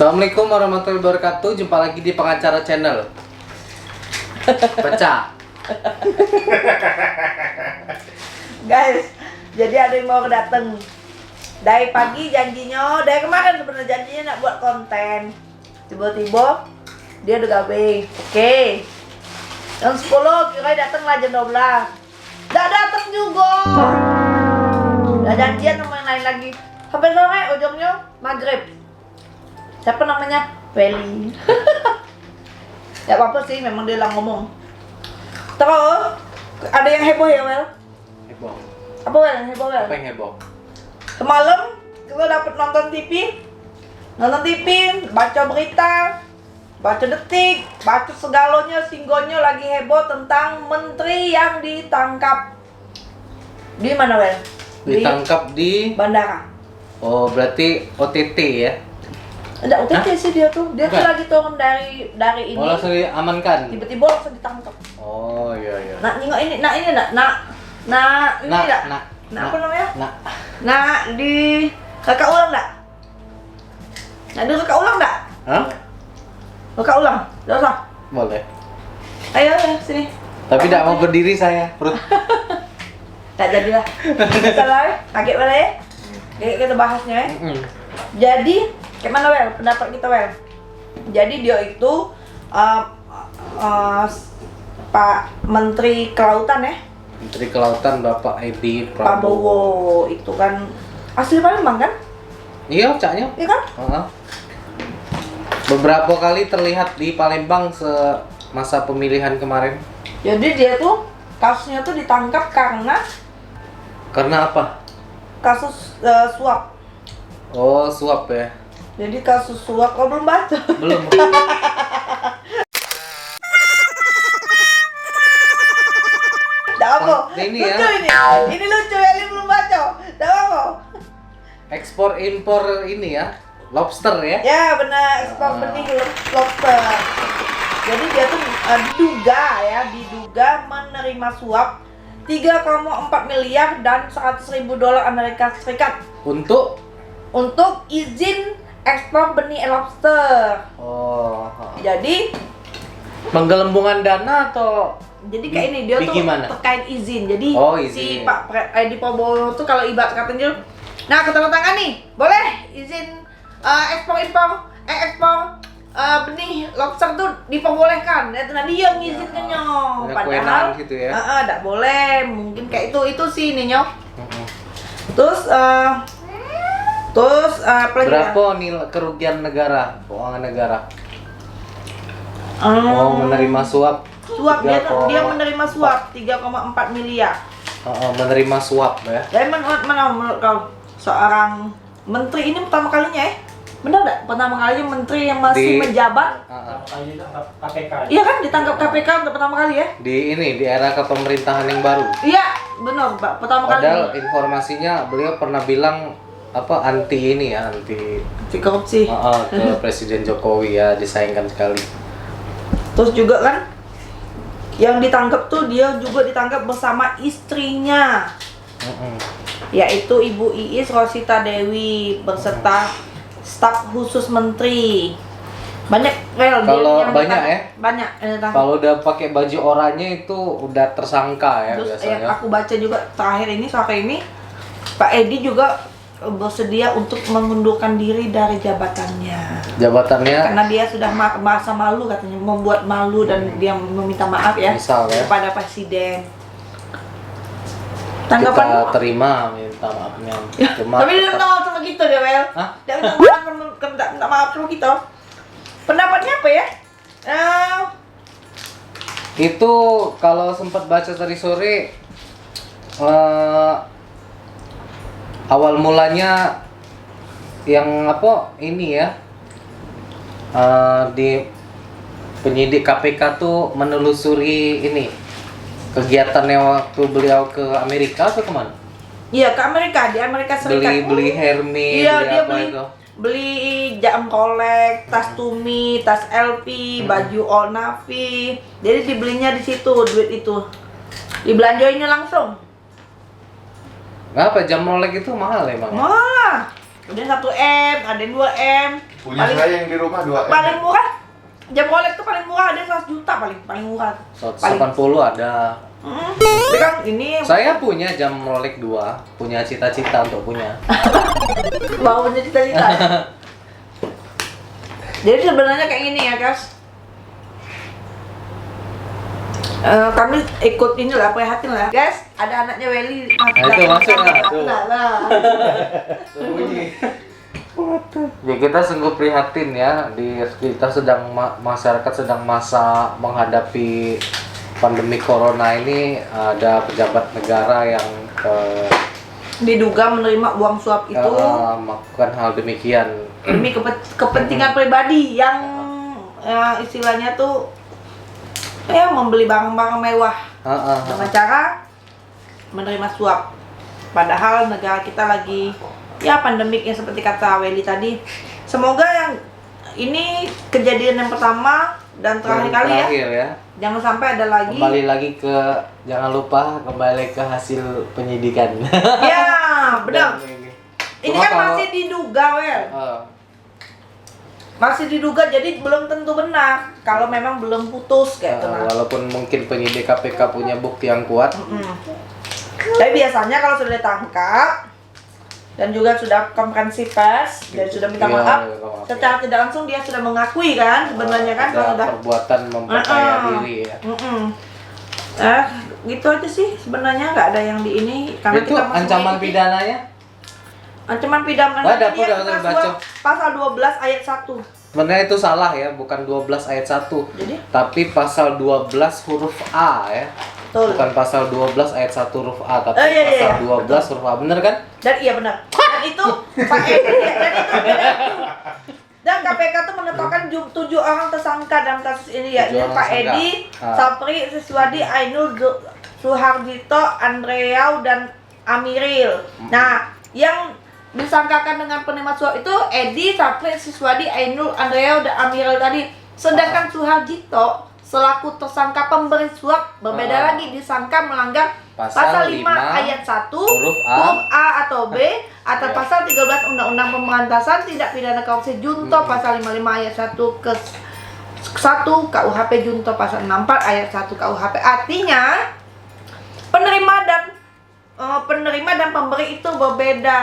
Assalamualaikum warahmatullahi wabarakatuh. Jumpa lagi di Pengacara Channel. Pecah. Guys, jadi ada yang mau dateng dari pagi janjinya, dari kemarin sebenarnya janjinya nak buat konten. Tiba-tiba dia udah gawe. Oke. Jam 10 kira dateng lah jam 12. Nggak dateng juga. Udah janjian sama yang lain lagi. Sampai sore ujungnya maghrib. Siapa namanya? Feli. Ya apa-apa sih, memang dia lah ngomong. Terus ada yang heboh ya, Wel? Heboh. Apa Wel yang heboh, Wel? Apa yang heboh? Semalam kita dapat nonton TV, baca berita, baca detik, baca segalanya, singgonya lagi heboh tentang menteri yang ditangkap. Di mana, Wel? Ditangkap di bandara. Oh, berarti OTT ya? Enggak OTT sih dia tuh. Dia tuh Bukan. lagi turun dari ini. Oh, langsung diamankan. Tiba-tiba langsung ditangkap. Oh, iya iya. Nak nengok ini, nak ini nak ini enggak? Nak apa namanya? Nak di kakak ulang enggak? Nak di kakak ulang enggak? Hah? Kakak ulang. Enggak usah. Boleh. Ayo sini. Tapi tidak mau berdiri saya, perut. Tak jadilah. Salah, kaget boleh ya? Kita bahasnya ya. Jadi, kayak mana Wel? Pendapat kita Wel? Jadi dia itu Pak Menteri Kelautan ya? Menteri Kelautan Bapak Edi Prabowo itu kan asli Palembang kan? Iya, caknya. Iya kan? Beberapa kali terlihat di Palembang semasa pemilihan kemarin. Jadi dia tuh kasusnya tuh ditangkap karena apa? kasus suap. Oh, suap ya. Jadi kasus suap, kok belum baca? Belum. Tidak apa? Ini Lucu ya. ini lucu ya, ini belum baca. Tidak apa? Ekspor impor ini ya. Lobster ya. Ya benar, ekspor benih lobster. Jadi dia tuh diduga menerima suap 3,4 miliar dan 100.000 dolar Amerika Serikat Untuk izin ekspor benih lobster. Oh. Jadi Penggelembungan dana atau kayak ini dia tuh gimana? terkait izin. Jadi Izin. si Pak Edi Prabowo tuh kalau ibarat katanya, nah ketandatangan nih, boleh izin ekspor benih lobster tuh diperbolehkan. Nah dia ngizinkannya. Ada kewenangan gitu ya. Enggak boleh. Mungkin kayak itu sih nih nyok. Terus apa lagi ya? Berapa nilai kerugian negara, keuangan negara? Menerima suap. Dia menerima suap 3,4 miliar. Menerima suap ya. Dari mana menurut kau seorang menteri ini pertama kalinya ya? Benar enggak? Pertama kalinya menteri yang masih menjabat. KPK. Iya kan ditangkap KPK untuk pertama kali ya? Di era kepemerintahan yang baru. Iya, benar, Pak. Pertama kali. Padahal informasinya beliau pernah bilang anti korupsi. ke Presiden Jokowi ya, disayangkan sekali. Terus juga kan yang ditangkap tuh dia juga ditangkap bersama istrinya. Yaitu Ibu Iis Rosita Dewi berserta staf khusus menteri. Banyak Kalau yang banyak ditangkap. ya? Banyak yang ditangkap. Kalau udah pakai baju oranye itu udah tersangka ya. Terus biasanya. yang aku baca juga terakhir ini sore ini Pak Edi juga bersedia untuk mengundurkan diri dari jabatannya. Karena dia sudah merasa malu, katanya membuat malu dan dia meminta maaf ya Misal, ya. kepada presiden. Kita Tanggapan terima minta maafnya. Cuma tapi dia minta maaf sama kita dia Wel. Hah? Dia minta maaf sama kita. Pendapatnya apa ya? Itu kalau sempat baca tadi sore, awal mulanya yang ini ya, di penyidik KPK tuh menelusuri ini kegiatannya waktu beliau ke Amerika atau kemana? Iya, ke Amerika, di Amerika Serikat. Beli Hermes, Iya, beli dia apa itu? beli jam Rolex, tas Tumi, tas LV, baju Old Navy. Jadi dibelinya di situ, duit itu dibelanjoinnya langsung. Ngapa jam Rolex itu mahal emang? Wah, Ada yang 1 M, ada yang 2 M. Punya saya yang di rumah 2 M. Paling murah jam Rolex tuh paling murah, ada 100 juta paling murah. 180 ada. Tapi kan ini Saya punya jam Rolex 2, punya cita-cita untuk punya. mau punya cita-cita. Jadi sebenarnya kayak gini ya guys. Kami ikut inilah, prihatin lah guys. Ada anaknya Welly. Itu masuk lah, tuh. Nah. Ya kita sungguh prihatin ya, kita sedang masyarakat sedang masa menghadapi pandemi corona ini. Ada pejabat negara yang Diduga menerima uang suap itu melakukan hal demikian demi kepentingan pribadi yang istilahnya tuh membeli barang-barang mewah dengan cara menerima suap. Padahal negara kita lagi pandemik yang seperti kata Welly tadi. Semoga yang ini kejadian yang pertama dan terakhir kali ya. Jangan sampai ada lagi. Jangan lupa kembali ke hasil penyidikan. Ya, benar. Ini Cuma kan kalau- masih diduga, Wel. Masih diduga, jadi belum tentu benar. Kalau memang belum putus kayak itu. Walaupun mungkin penyidik KPK punya bukti yang kuat. Tapi biasanya kalau sudah ditangkap dan juga sudah konferensi pers dan sudah minta Iya, maaf, maaf. secara tidak langsung dia sudah mengakui kan sebenarnya kan kalau Ada udah perbuatan memperkaya diri ya. gitu aja sih sebenarnya, nggak ada yang di ini karena Itu kita masih ancaman mengikuti. pidananya? Ancaman pidana Ada, dia udah kita baca. suap pasal 12 ayat 1. Sebenarnya itu salah ya, bukan 12 ayat 1. Jadi? Tapi pasal 12 huruf A ya. Betul. Bukan pasal 12 ayat 1 huruf A, tapi Iya, pasal iya. 12 huruf A. Bener kan? Dan iya benar. Dan itu Pak Edi dan KPK tuh menetapkan 7 orang tersangka dalam kasus ini ya. 7 Ini orang Pak tersangka. Edi, Sapri, Siswadi, Ainul, Suhardito, Andreau dan Amiril. Nah, yang disangkakan dengan penerima suap itu Edi, Sapri, Siswadi, Ainul, Andreau dan Amiril tadi. Sedangkan Suhardito selaku tersangka pemberi suap berbeda lagi, disangka melanggar pasal 5 ayat 1 huruf A atau B atau pasal 13 Undang-Undang Pemberantasan Tindak Pidana Korupsi Junto pasal 55 ayat 1 ke 1 KUHP Junto pasal 64 ayat 1 KUHP. Artinya penerima dan pemberi itu berbeda.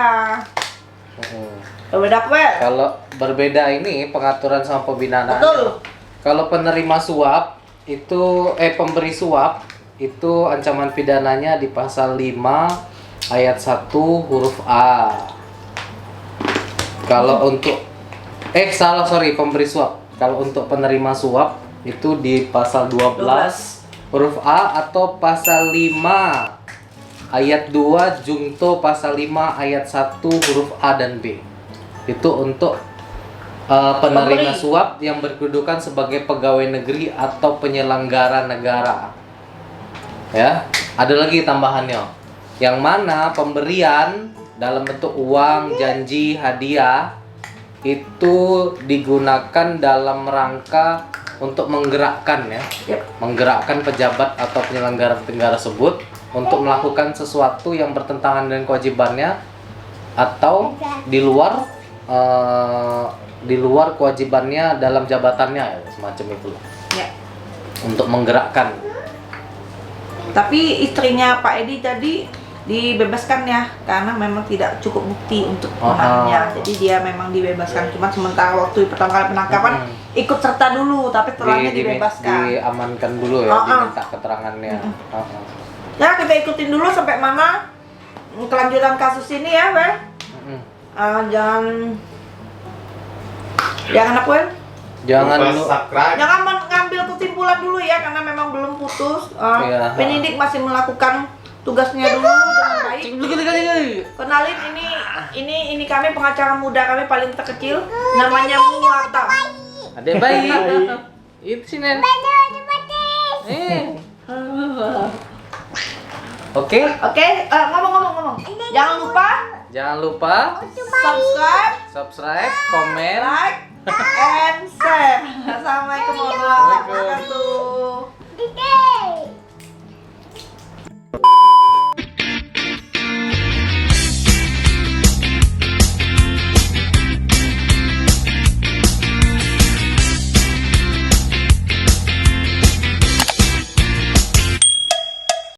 Berbeda apa? Wel? Kalau berbeda ini pengaturan sama pembinaannya. Betul. Kalau penerima suap itu pemberi suap itu ancaman pidananya di pasal 5 ayat 1 huruf A. Kalau untuk pemberi suap. Kalau untuk penerima suap itu di pasal 12 huruf A atau pasal 5 ayat 2 junto pasal 5 ayat 1 huruf A dan B. Itu untuk penerima Pemberi. suap yang berkedudukan sebagai pegawai negeri atau penyelenggara negara. Ya, ada lagi tambahannya. Yang mana pemberian dalam bentuk uang, janji, hadiah itu digunakan dalam rangka untuk menggerakkan ya. Menggerakkan pejabat atau penyelenggara negara tersebut untuk melakukan sesuatu yang bertentangan dengan kewajibannya atau di luar kewajibannya dalam jabatannya ya, semacam itu Ya. untuk menggerakkan. Tapi istrinya Pak Edi tadi dibebaskan ya karena memang tidak cukup bukti untuk menahannya. Jadi dia memang dibebaskan. Cuma sementara waktu pertama kali penangkapan ikut serta dulu, tapi setelahnya dibebaskan. Diamankan dulu ya, diminta keterangannya. Ya kita ikutin dulu sampai mana kelanjutan kasus ini ya, Wel. Jangan apa, Wel? Jangan Lupa lu subscribe. Jangan mengambil kesimpulan dulu ya karena memang belum putus. Iya. Penyidik masih melakukan tugasnya dulu dengan baik. Kenalin ini kami pengacara muda kami paling terkecil, namanya Muata. Adek bayi. Itu sih Nen. Oke. Ngomong. Jangan lupa Jangan lupa subscribe, subscribe, komen, like, and share. Assalamualaikum warahmatullahi